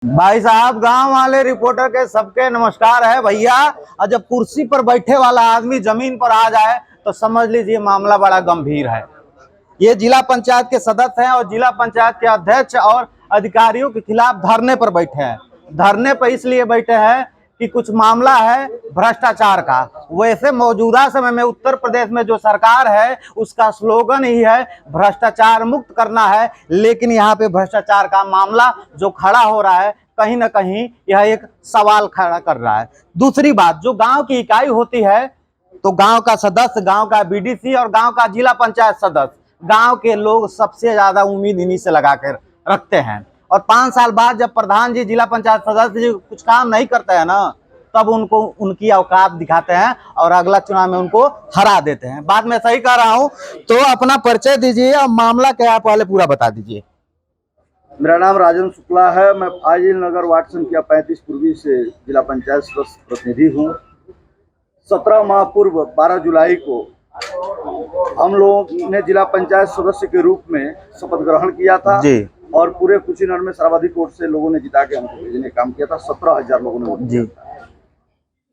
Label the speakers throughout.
Speaker 1: भाई साहब, गांव वाले रिपोर्टर के सबके नमस्कार है भैया। और जब कुर्सी पर बैठे वाला आदमी जमीन पर आ जाए तो समझ लीजिए मामला बड़ा गंभीर है। ये जिला पंचायत के सदस्य हैं और जिला पंचायत के अध्यक्ष और अधिकारियों के खिलाफ धरने पर बैठे हैं। धरने पर इसलिए बैठे हैं कि कुछ मामला है भ्रष्टाचार का। वैसे मौजूदा समय में उत्तर प्रदेश में जो सरकार है उसका स्लोगन ही है भ्रष्टाचार मुक्त करना है, लेकिन यहाँ पे भ्रष्टाचार का मामला जो खड़ा हो रहा है कहीं ना कहीं यह एक सवाल खड़ा कर रहा है। दूसरी बात, जो गांव की इकाई होती है तो गांव का सदस्य, गांव का बीडीसी और गांव का जिला पंचायत सदस्य, गांव के लोग सबसे ज्यादा उम्मीद इन्हीं से लगा कर रखते हैं। और 5 साल बाद जब प्रधान जी, जिला पंचायत सदस्य जी कुछ काम नहीं करते हैं ना, तब उनको उनकी औकात दिखाते हैं और अगला चुनाव में उनको हरा देते हैं। बात मैं सही कह रहा हूं? तो अपना परिचय दीजिए और मामला क्या है पहले पूरा बता दीजिए।
Speaker 2: मेरा नाम राजन शुक्ला है। मैं फाजिल नगर वार्ड संख्या 35 पूर्वी से जिला पंचायत सदस्य प्रतिनिधि हूँ। 17 माह पूर्व 12 जुलाई को हम लोगों ने जिला पंचायत सदस्य के रूप में शपथ ग्रहण किया था जी। और पूरे कुशीनगर में सर्वाधिक वोट से लोगों ने जिता के हमको भेजने का काम किया था। 17,000 लोगों ने वोट दिया था।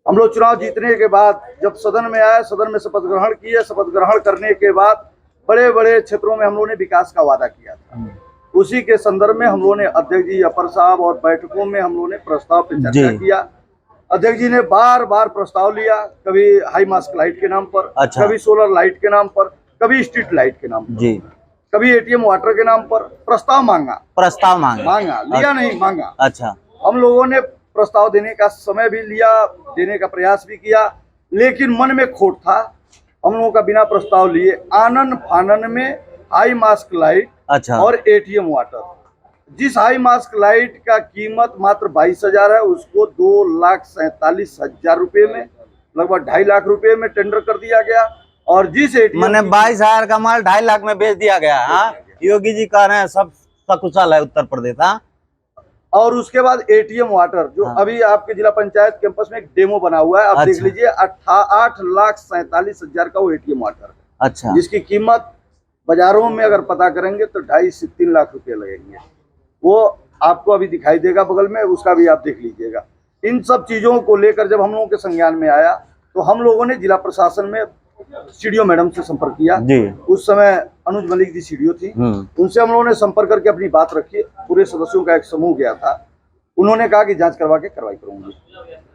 Speaker 2: हम लोग चुनाव जीतने के बाद जब सदन में आए, सदन में शपथ ग्रहण किए। शपथ ग्रहण करने के बाद बड़े बड़े क्षेत्रों में हम लोगों ने विकास का वादा किया था। उसी के संदर्भ में हम लोगों ने अध्यक्ष जी, अपर साहब और बैठकों में हम लोगों ने प्रस्ताव पे चर्चा किया। अध्यक्ष जी ने बार बार प्रस्ताव लिया, कभी हाई मास्क लाइट के नाम पर, कभी सोलर लाइट के नाम पर, कभी स्ट्रीट लाइट के नाम पर जी, कभी एटीएम वाटर के नाम पर प्रस्ताव मांगा लिया नहीं मांगा। अच्छा, हम लोगों ने प्रस्ताव देने का समय भी लिया, देने का प्रयास भी किया, लेकिन मन में खोट था। हम लोगों का बिना प्रस्ताव लिए आनन फानन में हाई मास्क लाइट और एटीएम वाटर, जिस हाई मास्क लाइट का कीमत मात्र 22,000 है, उसको 2,47,000 रुपए में, लगभग 2.5 लाख रुपए में टेंडर कर दिया गया। और जिस
Speaker 1: मैंने 22,000 का माल 2.5 लाख में बेच दिया गया। हाँ, योगी जी कह रहे हैं सब सकुशल है उत्तर प्रदेश। हाँ,
Speaker 2: और उसके बाद एटीएम वाटर, जो अभी आपके जिला पंचायत कैंपस में एक डेमो बना हुआ है, आप देख लीजिए, 8,47,000 का वो एटीएम वाटर। अच्छा, जिसकी कीमत बाजारों में अगर पता करेंगे तो 2.5 से 3 लाख रुपए लगेंगे। वो आपको अभी दिखाई देगा बगल में, उसका भी आप देख लीजिएगा। इन सब चीजों को लेकर जब हम लोगों के संज्ञान में आया तो हम लोगों ने जिला प्रशासन में सीडीओ मैडम से संपर्क किया जी। उस समय अनुज मलिक जी सीडीओ थी, उनसे हम लोगों ने संपर्क करके अपनी बात रखी। पूरे सदस्यों का एक समूह गया था, उन्होंने कहा कि जांच करवा के कार्रवाई करूंगी।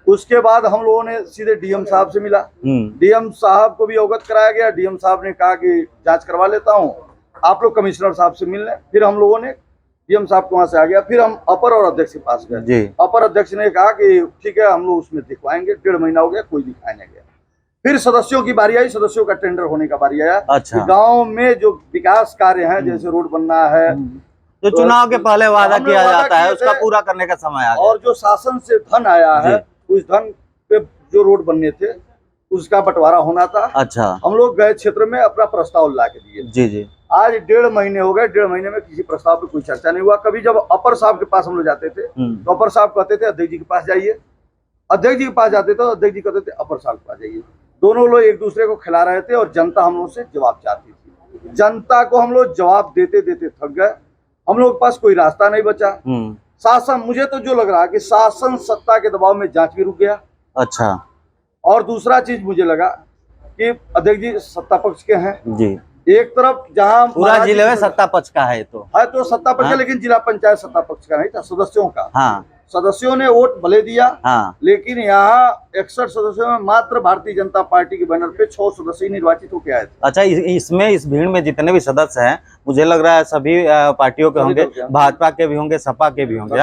Speaker 2: उसके बाद हम लोगों ने सीधे डीएम साहब से मिला, डीएम साहब को भी अवगत कराया गया। डीएम साहब ने कहा कि जांच करवा लेता हूँ, आप लोग कमिश्नर साहब से मिल लें। फिर हम लोगों ने डीएम साहब को वहां से आ गया, फिर हम अपर और अध्यक्ष के पास गए। अपर अध्यक्ष ने कहा कि ठीक है, हम लोग उसमें दिखवाएंगे। 1.5 महीना हो गया, कोई दिखाई नहीं गया। फिर सदस्यों की बारी आई, सदस्यों का टेंडर होने का बारी आया। अच्छा, गांव में जो विकास कार्य हैं, जैसे रोड बनना है,
Speaker 1: जो चुनाव के पहले वादा किया जाता है, उसका पूरा करने का समय आ गया।
Speaker 2: और जो शासन से धन आया है, उस धन पे जो रोड बनने थे उसका बंटवारा होना था। अच्छा, हम लोग गए क्षेत्र में अपना प्रस्ताव ला के दिए जी जी। आज 1.5 महीने हो गए, 1.5 महीने में किसी प्रस्ताव पे कोई चर्चा नहीं हुआ। कभी जब अपर साहब के पास हम लोग जाते थे तो अपर साहब कहते थे अध्यक्ष जी के पास जाइए, अध्यक्ष जी के पास जाते थे, अध्यक्ष जी कहते थे अपर साहब के पास जाइए। दोनों लोग एक दूसरे को खिला रहे थे और जनता हम लोग से जवाब चाहती थी। जनता को हम लोग जवाब देते देते थक गए, हम लोग के पास कोई रास्ता नहीं बचा। शासन, मुझे तो जो लग रहा है कि शासन सत्ता के दबाव में जांच भी रुक गया। अच्छा, और दूसरा चीज मुझे लगा कि अध्यक्ष जी सत्ता पक्ष के हैं जी। एक तरफ जहां
Speaker 1: पूरा जिले में सत्ता पक्ष का है तो
Speaker 2: सत्ता पक्ष है, लेकिन जिला पंचायत सत्ता पक्ष का नहीं था, सदस्यों का। हाँ, सदस्यों ने वोट भले दिया। हाँ, लेकिन यहाँ 61 सदस्यों में मात्र भारतीय जनता पार्टी के बैनर पे 6 सदस्य निर्वाचित होकर आए थे।
Speaker 1: अच्छा, इसमें इस भीड़ में जितने भी सदस्य हैं, मुझे लग रहा है सभी पार्टियों के होंगे, भाजपा के भी होंगे, सपा के भी होंगे,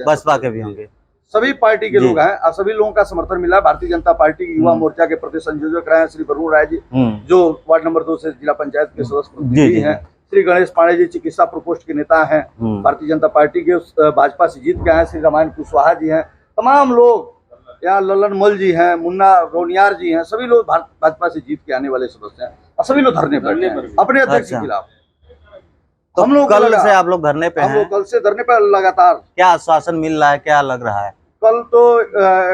Speaker 1: बसपा के भी होंगे,
Speaker 2: सभी पार्टी के लोग हैं और सभी लोगों का समर्थन मिला। भारतीय जनता पार्टी की युवा मोर्चा के प्रदेश संयोजक रहे हैं श्री वरुण राय जी, जो वार्ड नंबर 2 से जिला पंचायत के सदस्य हैं। श्री गणेश पांडे जी चिकित्सा प्रकोष्ठ के नेता हैं, भारतीय जनता पार्टी के भाजपा से जीत के हैं। श्री रामायण कुशवाहा जी हैं, तमाम लोग यहाँ, ललन मल जी हैं, मुन्ना रोनियार जी हैं, सभी लोग भाजपा से जीत के आने वाले सदस्य हैं और सभी लोग धरने पर अपने अध्यक्ष के खिलाफ।
Speaker 1: तो हम लोग कल से आप लोग धरने पे हैं?
Speaker 2: हम लोग कल से धरने पर लगातार।
Speaker 1: क्या आश्वासन मिल रहा है, क्या लग रहा है?
Speaker 2: कल तो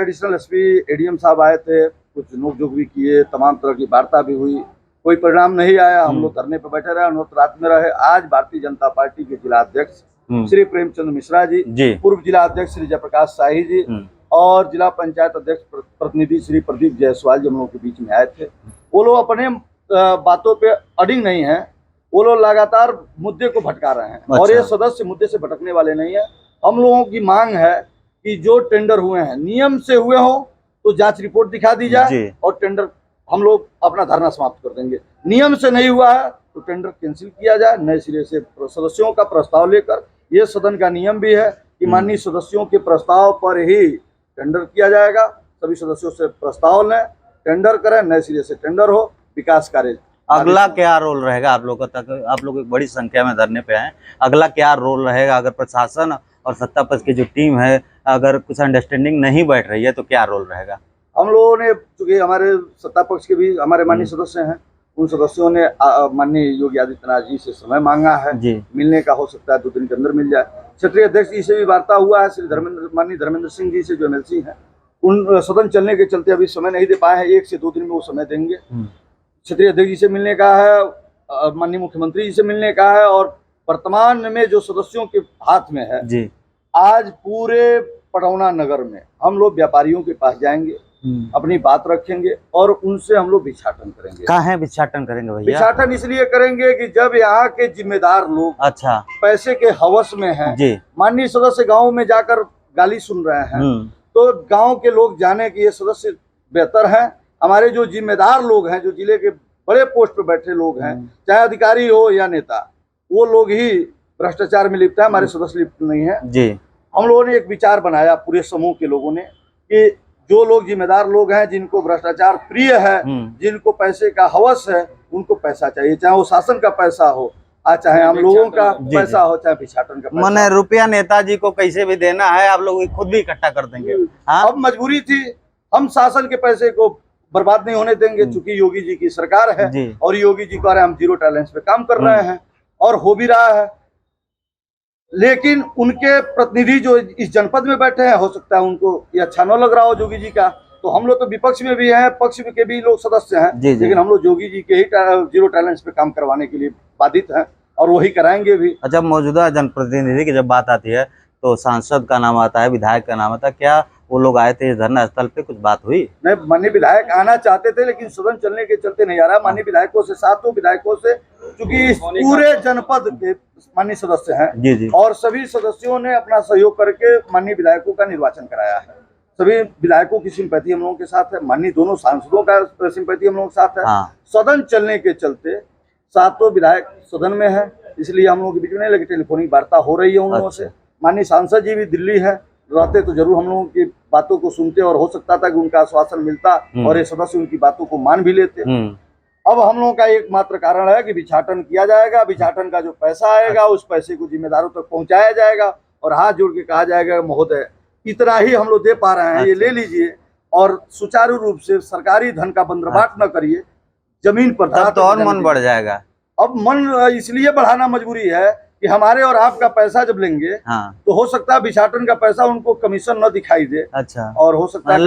Speaker 2: एडिशनल एसपी एडीएम साहब आए थे, कुछ नोकझोंक भी किए, तमाम तरह की वार्ता भी हुई, कोई परिणाम नहीं आया। हम लोग धरने पर बैठे रहे, अनोत रात में रहे। आज भारतीय जनता पार्टी के जिला अध्यक्ष श्री प्रेमचंद मिश्रा जी, पूर्व जिला अध्यक्ष श्री जयप्रकाश शाही जी और जिला पंचायत अध्यक्ष प्रतिनिधि श्री प्रदीप जायसवाल जी हम लोगों के बीच में आए थे। वो लोग अपने बातों पे अडिग नहीं है, वो लोग लगातार मुद्दे को भटका रहे हैं। और ये सदस्य मुद्दे से भटकने वाले नहीं है। हम लोगों की मांग है कि जो टेंडर हुए हैं नियम से हुए हो तो जांच रिपोर्ट दिखा दी जाए और टेंडर हम लोग अपना धरना समाप्त कर देंगे। नियम से नहीं हुआ है तो टेंडर कैंसिल किया जाए, नए सिरे से सदस्यों का प्रस्ताव लेकर। ये सदन का नियम भी है कि माननीय सदस्यों के प्रस्ताव पर ही टेंडर किया जाएगा। सभी सदस्यों से प्रस्ताव लें, टेंडर करें, नए सिरे से टेंडर हो, विकास कार्य।
Speaker 1: अगला क्या रोल रहेगा आप लोगों का, तक आप लोग एक बड़ी संख्या में धरने पे हैं, अगला क्या रोल रहेगा अगर प्रशासन और सत्ता पक्ष की जो टीम है अगर कुछ अंडरस्टैंडिंग नहीं बैठ रही है तो क्या रोल रहेगा?
Speaker 2: हम लोगों ने, चूंकि हमारे सत्ता पक्ष के भी हमारे माननीय सदस्य हैं, उन सदस्यों ने माननीय योगी आदित्यनाथ जी से समय मांगा है मिलने का। हो सकता है 2 दिन के अंदर मिल जाए। क्षेत्रीय अध्यक्ष जी से भी वार्ता हुआ है, श्री माननीय धर्मेंद्र सिंह जी से जो MLC हैं, उन सदन चलने के चलते अभी समय नहीं दे पाए हैं। 1 से 2 दिन में वो समय देंगे। क्षेत्रीय अध्यक्ष जी से मिलने का है, माननीय मुख्यमंत्री जी से मिलने का है और वर्तमान में जो सदस्यों के हाथ में है जी, आज पूरे पटौना नगर में हम लोग व्यापारियों के पास जाएंगे, अपनी बात रखेंगे और उनसे हम लोग भिक्षाटन करेंगे।
Speaker 1: कहाँ है भिक्षाटन करेंगे भैया?
Speaker 2: भिक्षाटन इसलिए करेंगे कि जब यहाँ के जिम्मेदार लोग पैसे के हवस में हैं, माननीय सदस्य गांव में जाकर गाली सुन रहे हैं, तो गांव के लोग जाने कि ये सदस्य बेहतर हैं। हमारे जो जिम्मेदार लोग हैं, जो जिले के बड़े पोस्ट पे बैठे लोग हैं, चाहे अधिकारी हो या नेता, वो लोग ही भ्रष्टाचार में लिप्त है, हमारे सदस्य लिप्त नहीं है जी। हम लोगों ने एक विचार बनाया पूरे समूह के लोगों ने कि जो लोग जिम्मेदार लोग हैं, जिनको भ्रष्टाचार प्रिय है, जिनको पैसे का हवस है, उनको पैसा चाहिए, चाहे वो शासन का पैसा हो, चाहे हम लोगों का पैसा हो, चाहे भिक्षाटन का पैसा।
Speaker 1: मैंने रुपया नेताजी को कैसे भी देना है, आप लोग खुद भी इकट्ठा कर देंगे।
Speaker 2: अब मजबूरी थी, हम शासन के पैसे को बर्बाद नहीं होने देंगे, चूंकि योगी जी की सरकार है और योगी जी कह रहे हैं हम 0 टॉलरेंस पे काम कर रहे हैं और हो भी रहा है। लेकिन उनके प्रतिनिधि जो इस जनपद में बैठे हैं, हो सकता है उनको ये अच्छा न लग रहा हो योगी जी का, तो हम लोग तो विपक्ष में भी हैं, पक्ष के भी लोग सदस्य हैं, लेकिन हम लोग योगी जी के ही 0 टॉलरेंस पे काम करवाने के लिए बाधित हैं और वही कराएंगे भी।
Speaker 1: अच्छा, मौजूदा जनप्रतिनिधि की जब बात आती है तो सांसद का नाम आता है, विधायक का नाम आता है, क्या वो लोग आए थे धरना स्थल पे, कुछ बात हुई?
Speaker 2: नहीं, माननीय विधायक आना चाहते थे लेकिन सदन चलने के चलते नहीं आ रहा। माननीय विधायकों से, 7 विधायकों से, क्योंकि पूरे जनपद के माननीय सदस्य हैं और सभी सदस्यों ने अपना सहयोग करके माननीय विधायकों का निर्वाचन कराया है। सभी विधायकों की सिंपैथी हम लोगों के साथ है, माननीय दोनों सांसदों का सिंपैथी हम लोगों के साथ है। सदन चलने के चलते 7 विधायक सदन में है, इसलिए हम लोगों के बीच में नहीं, लेकिन टेलीफोनिक वार्ता हो रही है उन लोगों से। माननीय सांसद जी भी दिल्ली है, रहते तो जरूर हम लोगों की बातों को सुनते और हो सकता था कि उनका आश्वासन मिलता और ये सदस्य उनकी बातों को मान भी लेते। अब हम लोगों का एकमात्र कारण है कि भिक्षाटन किया जाएगा, भिक्षाटन का जो पैसा आएगा उस पैसे को जिम्मेदारों तक पहुंचाया जाएगा और हाथ जोड़ के कहा जाएगा महोदय इतना ही हम लोग दे पा रहे हैं, ये ले लीजिए और सुचारू रूप से सरकारी धन का बंदरबाट न करिए, जमीन पर
Speaker 1: तो और मन बढ़ जाएगा।
Speaker 2: अब मन इसलिए बढ़ाना मजबूरी है कि हमारे और आपका पैसा जब लेंगे तो हो सकता है भिक्षाटन का पैसा उनको कमीशन न दिखाई दे।
Speaker 1: अच्छा।
Speaker 2: और हो सकता है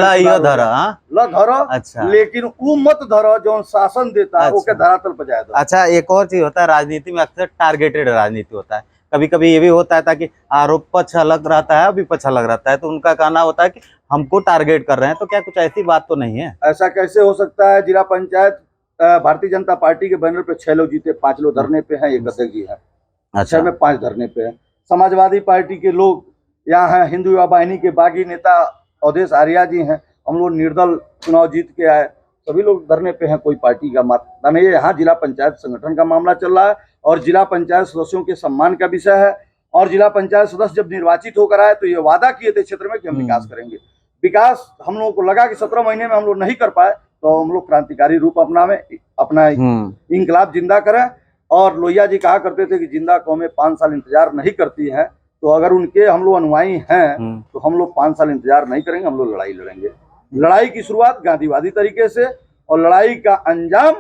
Speaker 1: अच्छा,
Speaker 2: लेकिन वो मत धरो जो शासन देता है वो क्या धरातल पर जाए।
Speaker 1: अच्छा, एक और चीज होता है राजनीति में, अक्सर टारगेटेड राजनीति होता है, कभी कभी ये भी होता है ताकि आरोप पक्ष अलग रहता है, विपक्ष अलग रहता है, तो उनका कहना होता है कि हमको टारगेट कर रहे हैं, तो क्या कुछ ऐसी बात तो नहीं है?
Speaker 2: ऐसा कैसे हो सकता है? जिला पंचायत भारतीय जनता पार्टी के बैनर पे 6 लोग जीते, 5 लोग धरने पे हैं, एक अध्यक्ष जी है। अच्छा, में 5 धरने पे है। समाजवादी पार्टी के लोग यहाँ हैं, हिंदू युवा वाहिनी के बागी नेता अवधेश आर्या जी हैं, हम लोग निर्दल चुनाव जीत के आए, सभी लोग धरने पे हैं, कोई पार्टी का मामला नहीं है। यहाँ जिला पंचायत संगठन का मामला चल रहा है और जिला पंचायत सदस्यों के सम्मान का विषय है। और जिला पंचायत सदस्य जब निर्वाचित होकर आए तो ये वादा किए थे क्षेत्र में कि हम विकास करेंगे। विकास हम लोगों को लगा कि 17 महीने में हम लोग नहीं कर पाए, तो हम लोग क्रांतिकारी रूप अपना इंकलाब जिंदा करें। और लोहिया जी कहा करते थे कि जिंदा कौमें 5 साल इंतजार नहीं करती हैं, तो अगर उनके हम लोग अनुयायी हैं तो हम लोग 5 साल इंतजार नहीं करेंगे, हम लोग लड़ाई लड़ेंगे। लड़ाई की शुरुआत गांधीवादी तरीके से और लड़ाई का अंजाम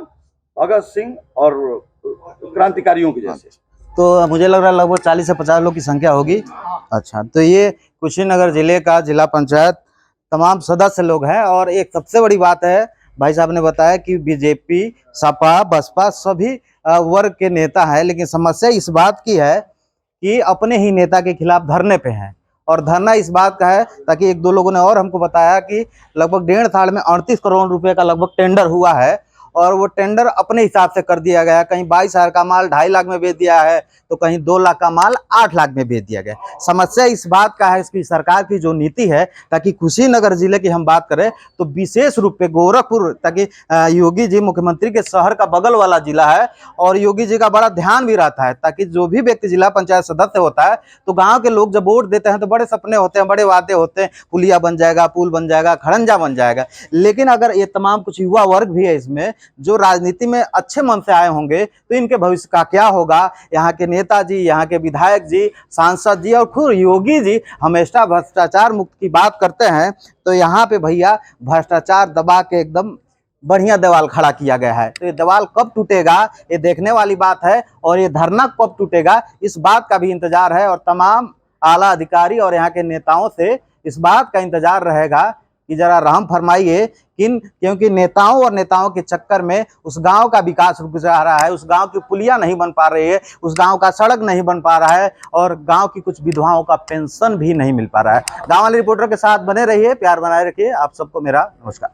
Speaker 2: भगत सिंह और क्रांतिकारियों के जैसे।
Speaker 1: तो मुझे लग रहा है लगभग 40 से 50 लोग की संख्या होगी। अच्छा, तो ये कुशीनगर जिले का जिला पंचायत तमाम सदस्य लोग हैं। और एक सबसे बड़ी बात है, भाई साहब ने बताया कि बीजेपी, सपा, बसपा सभी वर्ग के नेता हैं, लेकिन समस्या इस बात की है कि अपने ही नेता के खिलाफ धरने पे हैं। और धरना इस बात का है, ताकि एक दो लोगों ने और हमको बताया कि लगभग 1.5 साल में 38 करोड़ रुपए का लगभग टेंडर हुआ है, और वो टेंडर अपने हिसाब से कर दिया गया। कहीं 22,000 का माल 2.5 लाख में बेच दिया है, तो कहीं 2 लाख का माल 8 लाख में बेच दिया गया। समस्या इस बात का है, इसकी सरकार की जो नीति है, ताकि कुशीनगर जिले की हम बात करें तो विशेष रूप पे गोरखपुर, ताकि योगी जी मुख्यमंत्री के शहर का बगल वाला जिला है, और योगी जी का बड़ा ध्यान भी रहता है, ताकि जो भी व्यक्ति जिला पंचायत सदस्य होता है, तो गाँव के लोग जब वोट देते हैं तो बड़े सपने होते हैं, बड़े वादे होते हैं, पुलिया बन जाएगा, पुल बन जाएगा, खड़ंजा बन जाएगा। लेकिन अगर ये तमाम कुछ युवा वर्ग भी है इसमें, जो राजनीति में अच्छे मन से आए होंगे, तो इनके भविष्य का क्या होगा। यहाँ के नेताजी, यहाँ के विधायक जी, सांसद जी और खुद योगी जी हमेशा भ्रष्टाचार मुक्त की बात करते हैं, तो यहाँ पे भैया भ्रष्टाचार दबा के एकदम बढ़िया दीवार खड़ा किया गया है। तो ये दीवार कब टूटेगा, ये देखने वाली बात है, और ये धरना कब टूटेगा, इस बात का भी इंतजार है। और तमाम आला अधिकारी और यहाँ के नेताओं से इस बात का इंतजार रहेगा कि जरा रहम फरमाइए, क्योंकि नेताओं के चक्कर में उस गांव का विकास रुक जा रहा है, उस गांव की पुलिया नहीं बन पा रही है, उस गांव का सड़क नहीं बन पा रहा है, और गांव की कुछ विधवाओं का पेंशन भी नहीं मिल पा रहा है। गांव वाले रिपोर्टर के साथ बने रहिए, प्यार बनाए रखिए। आप सबको मेरा नमस्कार।